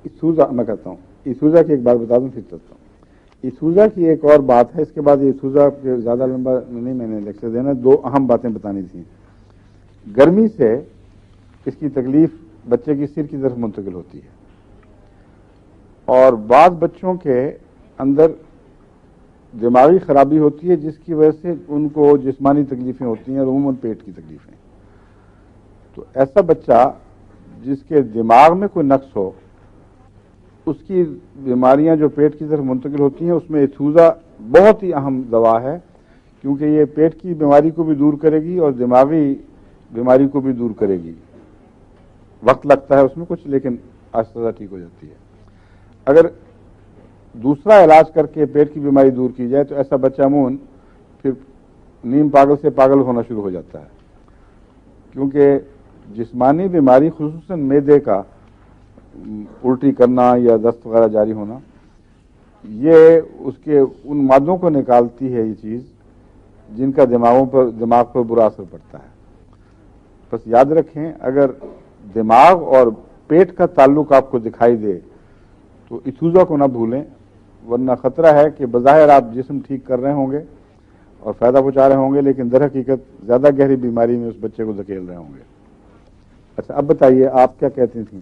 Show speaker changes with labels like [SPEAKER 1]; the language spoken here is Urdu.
[SPEAKER 1] ایسوزا میں کہتا ہوں، ایسوزا کی ایک بات بتا دوں پھر چلتا ہوں۔ ایسوزا کی ایک اور بات ہے، اس کے بعد ایسوزا کے زیادہ لمبا نہیں میں نے لیکچر دینا، دو اہم باتیں بتانی تھیں۔ گرمی سے اس کی تکلیف بچے کی سر کی طرف منتقل ہوتی ہے، اور بعض بچوں کے اندر دماغی خرابی ہوتی ہے جس کی وجہ سے ان کو جسمانی تکلیفیں ہوتی ہیں اور عموماً پیٹ کی تکلیفیں۔ تو ایسا بچہ جس کے دماغ میں کوئی نقص ہو، اس کی بیماریاں جو پیٹ کی طرف منتقل ہوتی ہیں، اس میں ایسوزا بہت ہی اہم دوا ہے، کیونکہ یہ پیٹ کی بیماری کو بھی دور کرے گی اور دماغی بیماری کو بھی دور کرے گی۔ وقت لگتا ہے اس میں کچھ، لیکن آہستہ ٹھیک ہو جاتی ہے۔ اگر دوسرا علاج کر کے پیٹ کی بیماری دور کی جائے تو ایسا بچہ عموماً پھر نیم پاگل سے پاگل ہونا شروع ہو جاتا ہے، کیونکہ جسمانی بیماری خصوصاً معدے کا الٹی کرنا یا دست وغیرہ جاری ہونا، یہ اس کے ان مادوں کو نکالتی ہے یہ چیز جن کا دماغ پر برا اثر پڑتا ہے۔ بس یاد رکھیں، اگر دماغ اور پیٹ کا تعلق آپ کو دکھائی دے تو ایسوزا کو نہ بھولیں، ورنہ خطرہ ہے کہ بظاہر آپ جسم ٹھیک کر رہے ہوں گے اور فائدہ پہنچا رہے ہوں گے، لیکن در حقیقت زیادہ گہری بیماری میں اس بچے کو دھکیل رہے ہوں گے۔ اچھا، اب بتائیے آپ کیا کہتی تھیں؟